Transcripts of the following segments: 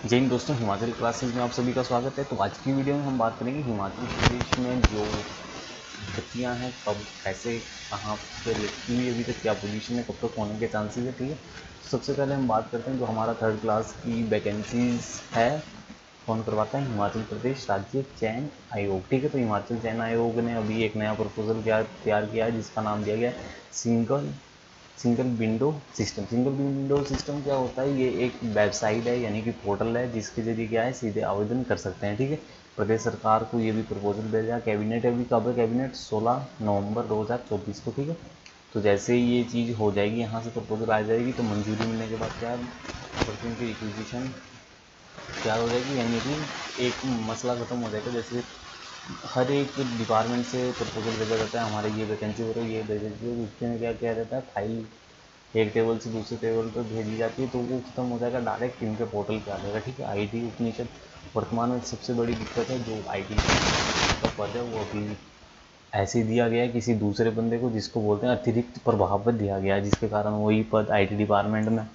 जय हिंद दोस्तों, हिमाचल क्लासेस में आप सभी का स्वागत है। तो आज की वीडियो में हम बात करेंगे हिमाचल प्रदेश में जो भर्तियाँ हैं कब, कैसे, कहाँ पे लटकी हुई अभी तक, क्या पोजीशन है, कब तक होने के चांसेस है। ठीक है, सबसे पहले हम बात करते हैं जो हमारा थर्ड क्लास की वैकेंसीज है कौन करवाता है, हिमाचल प्रदेश राज्य चयन आयोग। ठीक है, तो हिमाचल चयन आयोग ने अभी एक नया प्रपोजल तैयार किया है जिसका नाम दिया गया है single window system. Single window system क्या होता है, ये एक वेबसाइट है यानी कि पोर्टल है जिसके जरिए क्या है सीधे आवेदन कर सकते हैं। ठीक है, प्रदेश सरकार को ये भी प्रपोजल भेजा, कैबिनेट अभी कब है, कैबिनेट 16 नवंबर 2024 को। ठीक है, तो जैसे ही ये चीज़ हो जाएगी, यहाँ से प्रपोजल आ जाएगी तो मंजूरी मिलने के बाद क्या है, भर्तियों की रिक्विजिशन तैयार हो जाएगी, यानी कि एक मसला ख़त्म हो जाएगा। जैसे हर एक डिपार्टमेंट से प्रपोजल भेजा जाता है, हमारे ये वैकेंसी हो रही है, ये भेजा जाती है, उसमें क्या किया जाता है, फाइल एक टेबल से दूसरे टेबल पर भेजी जाती है तो वो खत्म हो जाएगा, डायरेक्ट इनके पोर्टल पे आ जाएगा। ठीक है, आईटी उपनिषद वर्तमान में सबसे बड़ी दिक्कत है, जो आईटी का पद है वो अभी ऐसे दिया गया है किसी दूसरे बंदे को, जिसको बोलते हैं अतिरिक्त प्रभाव पर दिया गया है, जिसके कारण वही पद आईटी डिपार्टमेंट में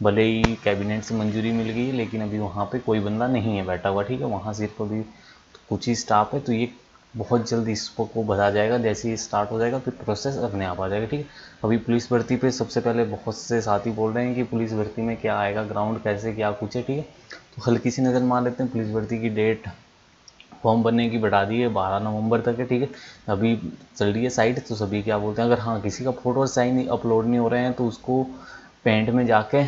भले ही कैबिनेट से मंजूरी मिल गई है लेकिन अभी वहाँ पे कोई बंदा नहीं है बैठा हुआ। ठीक है, वहाँ सिर्फ अभी कुछ ही स्टाफ है, तो ये बहुत जल्द इसको बढ़ा जाएगा। जैसे ही स्टार्ट हो जाएगा फिर प्रोसेस अपने आप आ जाएगा। ठीक है, अभी पुलिस भर्ती पे सबसे पहले बहुत से साथी बोल रहे हैं कि पुलिस भर्ती में क्या आएगा, ग्राउंड कैसे क्या कुछ है। ठीक है, तो हल्की सी नज़र मार लेते हैं। पुलिस भर्ती की डेट फॉर्म भरने की बढ़ा दी है, 12 नवंबर तक है। ठीक है, अभी चल रही है साइट, तो सभी क्या बोलते हैं, अगर हाँ किसी का फोटो साइन अपलोड नहीं हो रहे हैं तो उसको पेंट में जाके,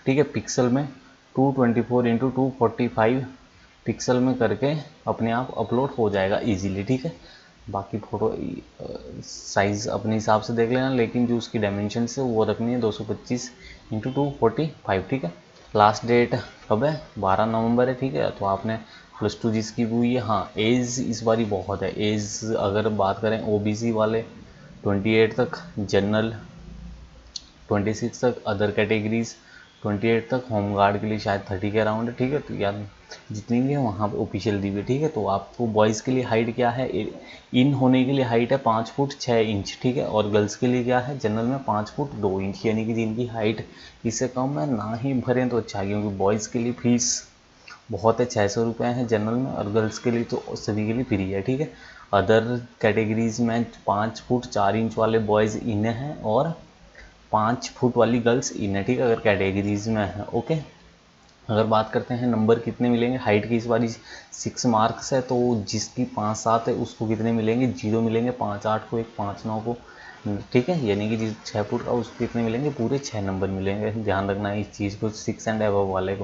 ठीक है, पिक्सल में 224x245 पिक्सल में करके अपने आप अपलोड हो जाएगा इजीली। ठीक है, बाकी फ़ोटो साइज़ अपने हिसाब से देख लेना, लेकिन जो उसकी डायमेंशन है वो रखनी है 225x245। ठीक है, लास्ट डेट कब है, 12 नवंबर है। ठीक है, तो आपने +2 जिसकी भी हुई है, हाँ एज इस बारी बहुत है। एज अगर बात करें ओबीसी वाले 28 तक, जनरल 26 तक, अदर कैटेगरीज 28 तक, होम गार्ड के लिए शायद 30 के अराउंड है। ठीक है, तो यार जितनी भी है वहाँ पे ऑफिशियल दी हुई है। ठीक है, तो आपको बॉयज़ के लिए हाइट क्या है, इन होने के लिए हाइट है 5 फुट 6 इंच। ठीक है, और गर्ल्स के लिए क्या है, जनरल में 5 फुट 2 इंच, यानी कि जिनकी हाइट इससे कम है ना ही भरें तो अच्छा है, क्योंकि बॉयज़ के लिए फीस बहुत है, 600 रुपये है जनरल में, और गर्ल्स के लिए तो सभी के लिए फ्री है। ठीक है, अदर कैटेगरीज में 5 फुट 4 इंच वाले बॉयज़ इन हैं और 5 फुट वाली गर्ल्स इन है। ठीक है, अगर कैटेगरीज में है। ओके, अगर बात करते हैं नंबर कितने मिलेंगे, हाइट की इस बार 6 मार्क्स है, तो जिसकी 5-7 है उसको कितने मिलेंगे, 0 मिलेंगे, 5-8 को, एक 5-9 को। ठीक है, यानी कि जिस 6 फुट का उसको कितने मिलेंगे, पूरे 6 नंबर मिलेंगे। ध्यान रखना है इस चीज़ को, 6 एंड अबव वाले को।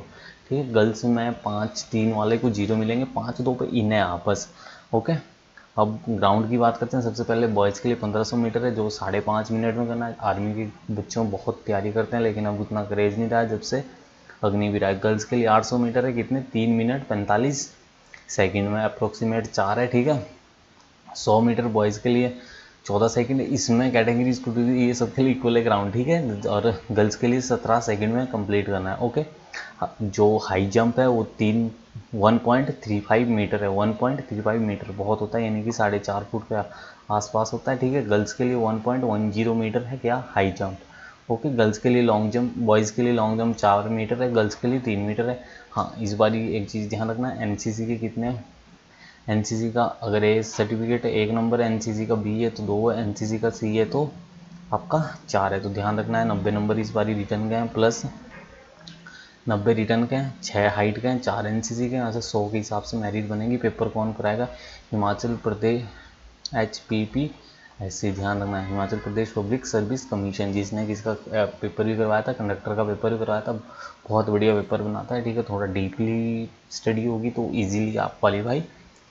ठीक है, गर्ल्स में 5-3 वाले को 0 मिलेंगे, 5-2 पे इन है आपस। ओके, अब ग्राउंड की बात करते हैं। सबसे पहले बॉयज़ के लिए 1500 मीटर है, जो 5.5 मिनट में करना है। आर्मी के बच्चों बहुत तैयारी करते हैं लेकिन अब उतना क्रेज़ नहीं रहा है जब से अग्निवीर है। गर्ल्स के लिए 800 मीटर है, कितने, 3 मिनट 45 सेकंड में अप्रोक्सीमेट 4 है। ठीक है, 100 मीटर बॉयज़ के लिए 14 सेकंड, इसमें कैटेगरीज को ये सबके लिए इक्वल है ग्राउंड। ठीक है, और गर्ल्स के लिए 17 सेकंड में कंप्लीट करना है। ओके, जो हाई जंप है वो 1.35 मीटर है। 1.35 मीटर बहुत होता है, यानी कि 4.5 फुट के आसपास होता है। ठीक है, गर्ल्स के लिए 1.10 मीटर है क्या, हाई जंप। ओके, गर्ल्स के लिए लॉन्ग जंप, बॉयज़ के लिए लॉन्ग जंप 4 मीटर है, गर्ल्स के लिए 3 मीटर है। हाँ, इस बार एक चीज़ ध्यान रखना है, एनसीसी के कितने, एनसीसी का अगर ए सर्टिफिकेट है 1 नंबर, एनसीसी का बी है तो 2 है, एनसीसी का सी है तो आपका 4 है। तो ध्यान रखना है, 90 नंबर इस बार रिटर्न गए हैं, प्लस 90 रिटर्न के हैं, 6 हाइट के हैं, 4 एनसीसी के हैं। यहाँ से 100 के हिसाब से मेरिट बनेगी। पेपर कौन कराएगा, हिमाचल प्रदेश एचपीपी, ऐसे ध्यान रखना है, Himachal Pradesh public service commission, जिसने किसका पेपर भी करवाया था, कंडक्टर का पेपर भी करवाया था। बहुत बढ़िया पेपर बनाता है। ठीक है, थोड़ा डीपली स्टडी होगी तो ईजिली आप क्वालिफाई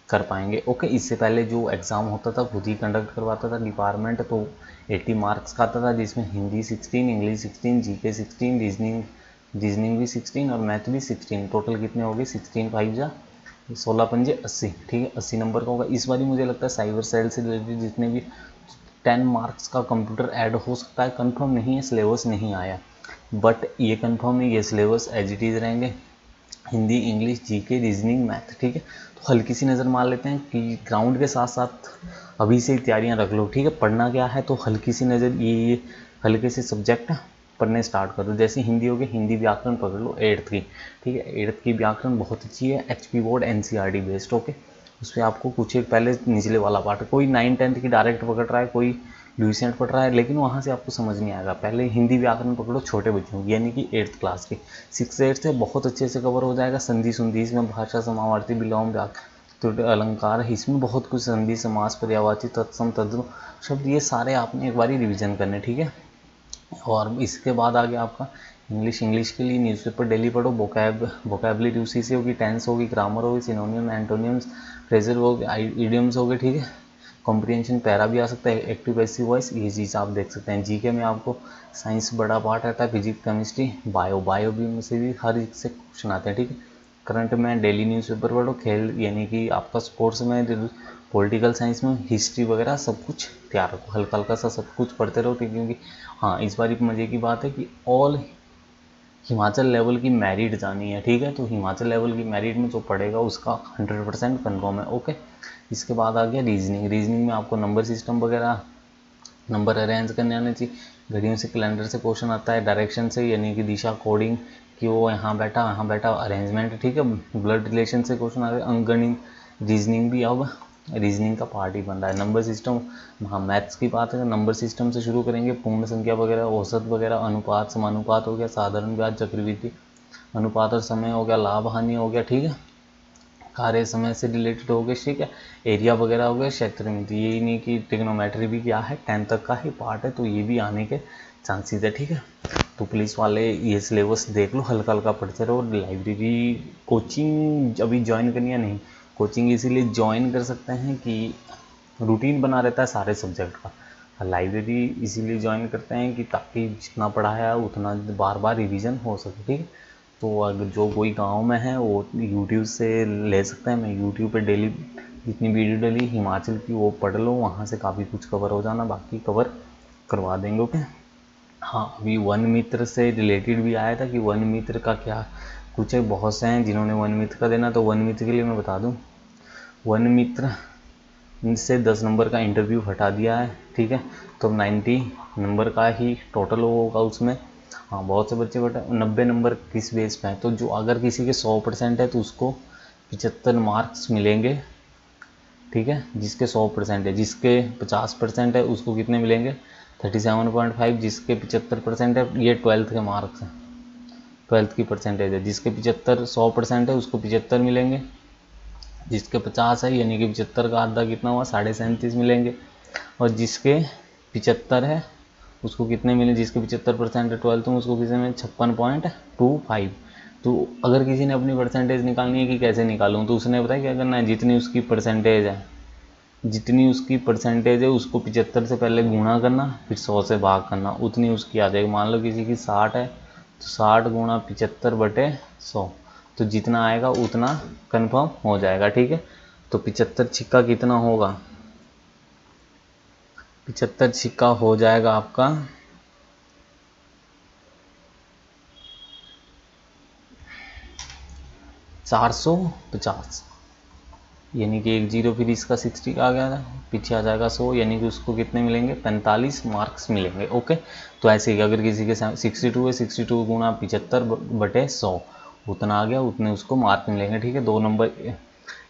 कर पाएंगे। ओके, इससे पहले जो एग्ज़ाम होता था खुद ही कंडक्ट करवाता था डिपार्टमेंट, तो 80 मार्क्स का आता था, जिसमें हिंदी 16, इंग्लिश 16, जीके 16, रीजनिंग भी 16 और मैथ भी 16। टोटल कितने हो गए, 16 5 जा 16 पंजे 80। ठीक है, 80 नंबर का होगा। इस बार मुझे लगता है साइबर सेल से रिलेटेड जितने भी 10 मार्क्स का कंप्यूटर ऐड हो सकता है, कंफर्म नहीं है, सिलेबस नहीं आया, बट ये कंफर्म है ये सिलेबस एज इट इज़ रहेंगे, Hindi English GK reasoning math. ठीक है, तो हल्की सी नज़र मार लेते हैं कि ग्राउंड के साथ साथ अभी से तैयारियां रख लो। ठीक है, पढ़ना क्या है, तो हल्की सी नज़र ये हल्के से सब्जेक्ट पढ़ने स्टार्ट कर दो। जैसे हिंदी हो गई, हिंदी व्याकरण पकड़ लो 8th की, ठीक है। 8th की व्याकरण बहुत अच्छी है, HP board NCERT based, okay. उस पर आपको कुछ एक पहले निचले वाला पार्ट, कोई 9th-10th की डायरेक्ट पकड़ रहा है, कोई ल्यूसेंट पढ़ रहा है, लेकिन वहाँ से आपको समझ नहीं आएगा। पहले हिंदी व्याकरण पकड़ो छोटे बच्चों की, यानी कि 8th क्लास की। 6th-8th से बहुत अच्छे से कवर हो जाएगा। संधि सुंधि इसमें भाषा समानार्थी विलोम तो अलंकार है, इसमें बहुत कुछ, संधि समास पर्यायवाची तत्सम तद्भव शब्द, ये सारे आपने एक बारी रिवीजन करने, ठीक है। और इसके बाद आ गया आपका इंग्लिश के लिए न्यूज़पेपर डेली पढ़ो। वोकैबलरी उसी से होगी, टेंस होगी, ग्रामर होगी, सिनोनियम, एंटोनियम्स, फ्रेजल हो गए, इडियम्स हो गए, ठीक है। कॉम्प्रिहेंशन पैरा भी आ सकता है, एक्टिव पैसिव वॉइस, ये चीज़ आप देख सकते हैं। जीके में आपको साइंस बड़ा पार्ट रहता है, फिजिक्स, केमिस्ट्री, बायो भी में से भी हर एक से क्वेश्चन आते हैं, ठीक है। करंट में डेली न्यूज़पेपर पढ़ो। खेल यानी कि आपका स्पोर्ट्स में, पॉलिटिकल साइंस में, हिस्ट्री वगैरह सब कुछ तैयार रखो, हल्का हल्का सा सब कुछ पढ़ते रहो, क्योंकि हाँ इस बार मज़े की बात है कि ऑल हिमाचल लेवल की मेरिट जानी है, ठीक है। तो हिमाचल लेवल की मेरिट में जो पढ़ेगा उसका 100% कन्फर्म है, ओके। इसके बाद आ गया रीजनिंग में आपको नंबर सिस्टम वगैरह, नंबर अरेंज करने आने चाहिए। घड़ियों से, कैलेंडर से क्वेश्चन आता है, डायरेक्शन से यानी कि दिशा कोडिंग कि वो यहाँ बैठा अरेंजमेंट, ठीक है। ब्लड रिलेशन से क्वेश्चन आ रहे हैं। अंकगणित, रीजनिंग भी अब रीजनिंग का पार्ट ही बन रहा है। नंबर सिस्टम, हाँ मैथ्स की बात है, नंबर सिस्टम से शुरू करेंगे। पूर्ण संख्या वगैरह, औसत वगैरह, अनुपात, समानुपात हो गया, साधारण ब्याज, चक्रवृद्धि अनुपात और समय हो गया, लाभ हानि हो गया, ठीक है। कार्य समय से रिलेटेड हो गए, ठीक है। एरिया वगैरह हो गया, क्षेत्र में यही नहीं कि ट्रिग्नोमेट्री भी क्या है 10th तक का ही पार्ट है, तो ये भी आने के चांसेस है, ठीक है। तो पुलिस वाले ये सिलेबस देख लो, हल्का हल्का पढ़ते रहो। लाइब्रेरी कोचिंग अभी ज्वाइन करनी है, नहीं कोचिंग इसीलिए ज्वाइन कर सकते हैं कि रूटीन बना रहता है सारे सब्जेक्ट का। लाइब्रेरी इसीलिए ज्वाइन करते हैं कि ताकि जितना पढ़ाया है उतना बार बार रिवीजन हो सके, ठीक है। तो अगर जो कोई गांव में है वो यूट्यूब से ले सकते हैं। मैं यूट्यूब पे डेली जितनी वीडियो डली हिमाचल की वो पढ़ लो, वहाँ से काफ़ी कुछ कवर हो जाना, बाकी कवर करवा देंगे, ओके। हाँ अभी वन मित्र से रिलेटेड भी आया था कि वन मित्र का क्या कुछ है, बहुत से हैं जिन्होंने वन मित्र का देना, तो वन मित्र के लिए मैं बता दूँ, वन मित्र से 10 नंबर का इंटरव्यू हटा दिया है, ठीक है। तो 90 नंबर का ही टोटल होगा उसमें। हाँ बहुत से बच्चे बट 90 नंबर किस बेस पे है, तो जो अगर किसी के 100% है तो उसको 75 मार्क्स मिलेंगे, ठीक है। जिसके 100% है, जिसके 50% है उसको कितने मिलेंगे 37.5, जिसके 75% है ये 12th के मार्क्स हैं, 12th की परसेंटेज है। जिसके 100% है उसको 75 मिलेंगे, जिसके 50 है यानी कि 75 का आधा कितना हुआ 37.5 मिलेंगे, और जिसके 75 है उसको कितने मिले, जिसके 75% है 12th में उसको किसी में 56.25। तो अगर किसी ने अपनी परसेंटेज निकालनी है कि कैसे निकालूँ, तो उसने बताया क्या करना है, जितनी उसकी परसेंटेज है, जितनी उसकी परसेंटेज है उसको 75 से पहले गुणा करना, फिर 100 से भाग करना, उतनी उसकी आ जाएगी। मान लो किसी की 60 है तो 60 गुणा 75/100, तो जितना आएगा उतना कंफर्म हो जाएगा, ठीक है। तो 75 छिक्का कितना होगा, 75 छिक्का हो जाएगा आपका 450, यानी कि एक जीरो फिर इसका 60 आ गया था, पीछे आ जाएगा 100, यानी कि उसको कितने मिलेंगे 45 मार्क्स मिलेंगे, ओके। तो ऐसे ही अगर किसी के 62 है, 62 गुणा 75/100 उतना आ गया, उतने उसको मार्क मिलेंगे, ठीक है। 2 नंबर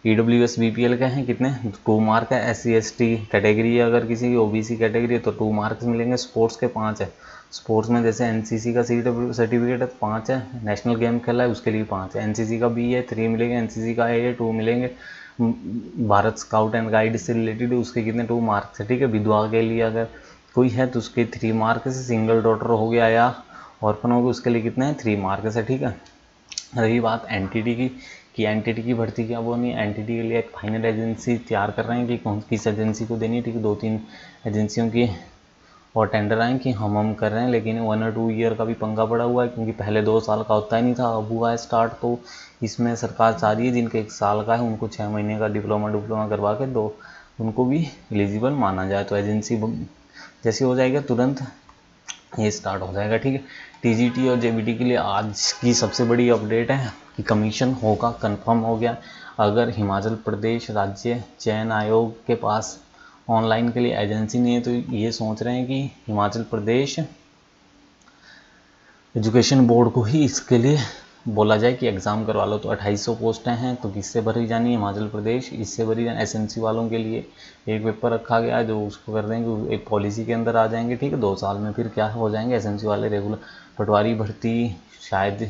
EWS BPL के हैं कितने 2 मार्क है। SC/ST कैटेगरी है, अगर किसी की OBC कैटेगरी है तो 2 मार्क्स मिलेंगे। स्पोर्ट्स के 5 है, स्पोर्ट्स में जैसे NCC का सर्टिफिकेट है 5 है, नेशनल गेम खेला है उसके लिए 5 है। NCC का B है 3 मिलेंगे, NCC का A है 2 मिलेंगे। भारत स्काउट एंड गाइड से रिलेटेड उसके कितने 2 मार्क्स है, ठीक है। विधवा के लिए अगर कोई है तो उसके 3 मार्क्स है। सिंगल डॉटर हो गया या ऑर्फन हो गया उसके लिए कितने हैं 3 मार्क्स है, ठीक है। रही बात एनटीटी की कि एनटीटी की भर्ती क्या वो नहीं, एनटीटी के लिए एक फाइनल एजेंसी तैयार कर रहे हैं कि कौन किस एजेंसी को देनी है, ठीक है। 2-3 एजेंसियों की और टेंडर आए कि हम कर रहे हैं, लेकिन 1 और 2 ईयर का भी पंगा पड़ा हुआ है, क्योंकि पहले 2 साल का होता ही नहीं था, अब हुआ है स्टार्ट। तो इसमें सरकार चाह रही है जिनके 1 साल का है उनको 6 महीने का डिप्लोमा करवा के दो, उनको भी एलिजिबल माना जाए। तो एजेंसी जैसी हो जाएगा तुरंत ये स्टार्ट हो जाएगा, ठीक है। टीजीटी और जेबीटी के लिए आज की सबसे बड़ी अपडेट है कि कमीशन होगा, कंफर्म हो गया। अगर हिमाचल प्रदेश राज्य चयन आयोग के पास ऑनलाइन के लिए एजेंसी नहीं है तो ये सोच रहे हैं कि हिमाचल प्रदेश एजुकेशन बोर्ड को ही इसके लिए बोला जाए कि एग्ज़ाम करवा लो। तो 2800 पोस्टें हैं, तो किससे भरी जानी है? हिमाचल प्रदेश, इससे भरी जानी। एसएमसी वालों के लिए एक पेपर रखा गया है जो उसको कर देंगे, एक पॉलिसी के अंदर आ जाएंगे, ठीक है। 2 साल में फिर क्या हो जाएंगे एसएमसी वाले रेगुलर। पटवारी भर्ती शायद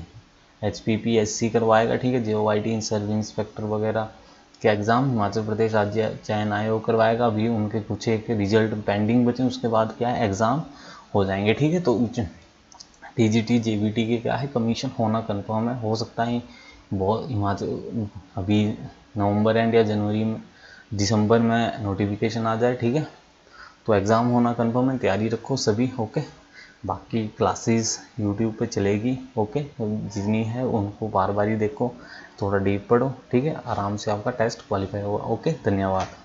HPPSC करवाएगा, ठीक है। JOIT सब इंस्पेक्टर वगैरह के एग्ज़ाम हिमाचल प्रदेश राज्य चयन आयोग करवाएगा। अभी उनके कुछ एक रिजल्ट पेंडिंग बचे, उसके बाद क्या है एग्ज़ाम हो जाएंगे, ठीक है। तो TGT JBT के क्या है कमीशन होना कंफर्म है। हो सकता है बहुत हिमाचल अभी नवंबर एंड या जनवरी में दिसंबर में नोटिफिकेशन आ जाए, ठीक है। तो एग्ज़ाम होना कंफर्म है, तैयारी रखो सभी, ओके। बाकी क्लासेस यूट्यूब पे चलेगी, ओके। जितनी है उनको बार बार ही देखो, थोड़ा डीप पढ़ो, ठीक है। आराम से आपका टेस्ट क्वालिफाई होगा, ओके। धन्यवाद।